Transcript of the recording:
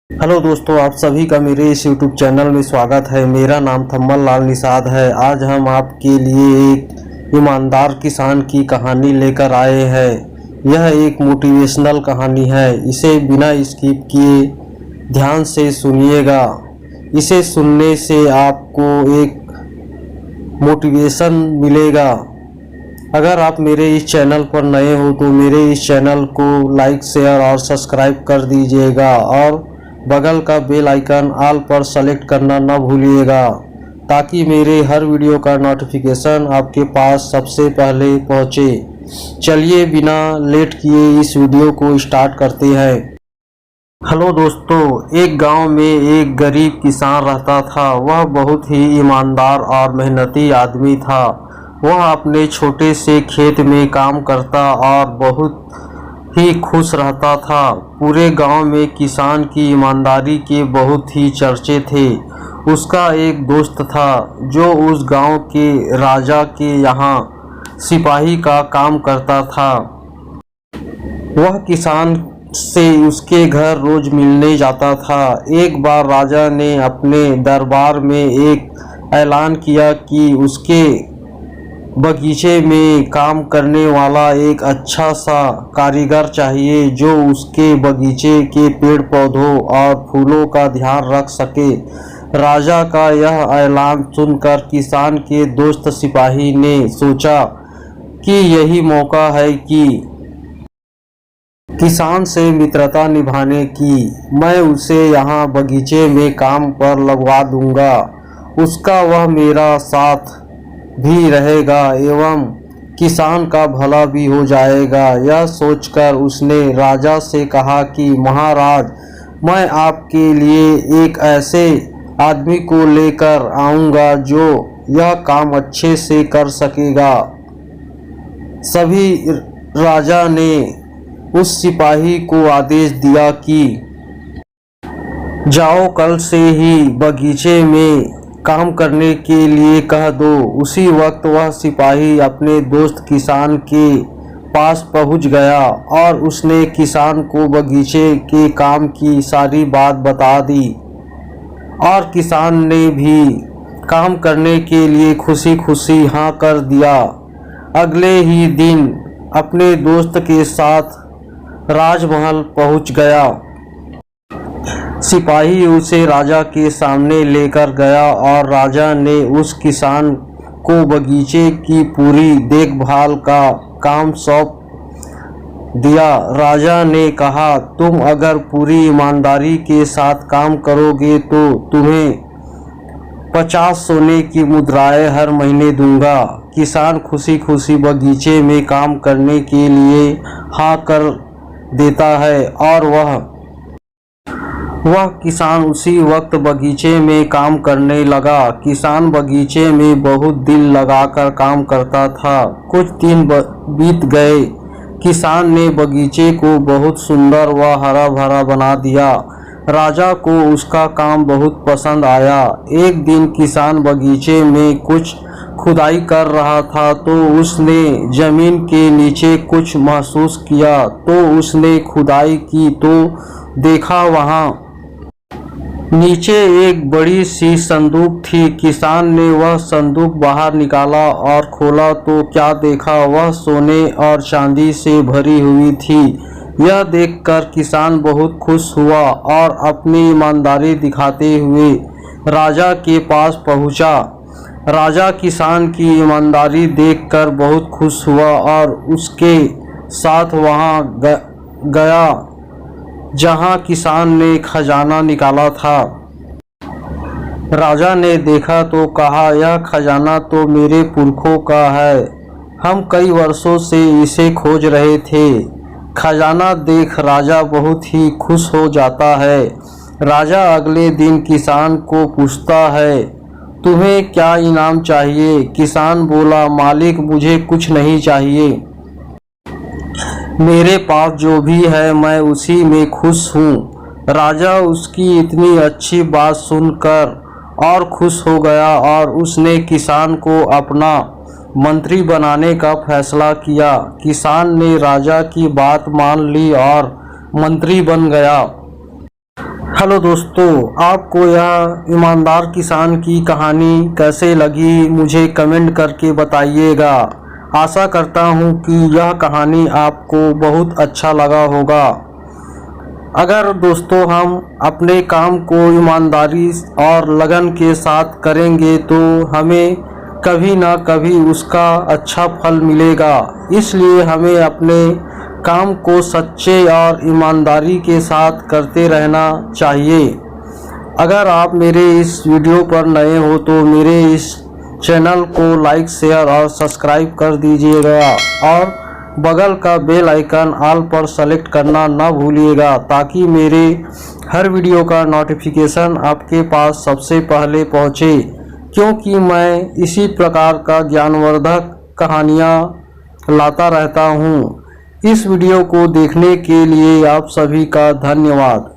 Hello दोस्तों, आप सभी का मेरे इस YouTube चैनल में स्वागत है। मेरा नाम थम्मल लाल निषाद है। आज हम आपके लिए एक ईमानदार किसान की कहानी लेकर आए हैं। यह एक मोटिवेशनल कहानी है। इसे बिना स्किप किए ध्यान से सुनिएगा। इसे सुनने से आपको एक मोटिवेशन मिलेगा। अगर आप मेरे इस चैनल पर नए हो तो मेरे इस चैनल को लाइक, शेयर और सब्सक्राइब कर दीजिएगा और बगल का बेल आइकन ऑल पर सेलेक्ट करना न भूलिएगा, ताकि मेरे हर वीडियो का नोटिफिकेशन आपके पास सबसे पहले पहुंचे। चलिए बिना लेट किए इस वीडियो को स्टार्ट करते हैं। हेलो दोस्तों, एक गांव में एक गरीब किसान रहता था। वह बहुत ही ईमानदार और मेहनती आदमी था। वह अपने छोटे से खेत में काम करता और बहुत ही खुश रहता था। पूरे गांव में किसान की ईमानदारी के बहुत ही चर्चे थे। उसका एक दोस्त था जो उस गांव के राजा के यहाँ सिपाही का काम करता था। वह किसान से उसके घर रोज मिलने जाता था। एक बार राजा ने अपने दरबार में एक ऐलान किया कि उसके बगीचे में काम करने वाला एक अच्छा सा कारीगर चाहिए जो उसके बगीचे के पेड़ पौधों और फूलों का ध्यान रख सके। राजा का यह ऐलान सुनकर किसान के दोस्त सिपाही ने सोचा कि यही मौका है कि किसान से मित्रता निभाने की। मैं उसे यहाँ बगीचे में काम पर लगवा दूंगा। उसका वह मेरा साथ भी रहेगा एवं किसान का भला भी हो जाएगा। यह सोचकर उसने राजा से कहा कि महाराज, मैं आपके लिए एक ऐसे आदमी को लेकर आऊँगा जो यह काम अच्छे से कर सकेगा। सभी राजा ने उस सिपाही को आदेश दिया कि जाओ, कल से ही बगीचे में काम करने के लिए कह दो। उसी वक्त वह सिपाही अपने दोस्त किसान के पास पहुंच गया और उसने किसान को बगीचे के काम की सारी बात बता दी और किसान ने भी काम करने के लिए खुशी खुशी हाँ कर दिया। अगले ही दिन अपने दोस्त के साथ राजमहल पहुंच गया। सिपाही उसे राजा के सामने लेकर गया और राजा ने उस किसान को बगीचे की पूरी देखभाल का काम सौंप दिया। राजा ने कहा, तुम अगर पूरी ईमानदारी के साथ काम करोगे तो तुम्हें 50 सोने की मुद्राएं हर महीने दूंगा। किसान खुशी खुशी बगीचे में काम करने के लिए हाँ कर देता है और वह किसान उसी वक्त बगीचे में काम करने लगा। किसान बगीचे में बहुत दिल लगाकर काम करता था। कुछ दिन बीत गए। किसान ने बगीचे को बहुत सुंदर व हरा भरा बना दिया। राजा को उसका काम बहुत पसंद आया। एक दिन किसान बगीचे में कुछ खुदाई कर रहा था तो उसने जमीन के नीचे कुछ महसूस किया। तो उसने खुदाई की तो देखा वहाँ नीचे एक बड़ी सी संदूक थी। किसान ने वह संदूक बाहर निकाला और खोला तो क्या देखा, वह सोने और चांदी से भरी हुई थी। यह देखकर किसान बहुत खुश हुआ और अपनी ईमानदारी दिखाते हुए राजा के पास पहुंचा। राजा किसान की ईमानदारी देखकर बहुत खुश हुआ और उसके साथ वहां गया जहां किसान ने खजाना निकाला था। राजा ने देखा तो कहा, यह खजाना तो मेरे पुरखों का है। हम कई वर्षों से इसे खोज रहे थे। खजाना देख राजा बहुत ही खुश हो जाता है। राजा अगले दिन किसान को पूछता है, तुम्हें क्या इनाम चाहिए? किसान बोला, मालिक, मुझे कुछ नहीं चाहिए। मेरे पास जो भी है मैं उसी में खुश हूँ। राजा उसकी इतनी अच्छी बात सुनकर और खुश हो गया और उसने किसान को अपना मंत्री बनाने का फैसला किया। किसान ने राजा की बात मान ली और मंत्री बन गया। हेलो दोस्तों, आपको यह ईमानदार किसान की कहानी कैसे लगी मुझे कमेंट करके बताइएगा। आशा करता हूँ कि यह कहानी आपको बहुत अच्छा लगा होगा। अगर दोस्तों हम अपने काम को ईमानदारी और लगन के साथ करेंगे तो हमें कभी ना कभी उसका अच्छा फल मिलेगा। इसलिए हमें अपने काम को सच्चे और ईमानदारी के साथ करते रहना चाहिए। अगर आप मेरे इस वीडियो पर नए हो तो मेरे इस चैनल को लाइक, शेयर और सब्सक्राइब कर दीजिएगा और बगल का बेल आइकन ऑल पर सेलेक्ट करना ना भूलिएगा, ताकि मेरे हर वीडियो का नोटिफिकेशन आपके पास सबसे पहले पहुँचे, क्योंकि मैं इसी प्रकार का ज्ञानवर्धक कहानियाँ लाता रहता हूँ। इस वीडियो को देखने के लिए आप सभी का धन्यवाद।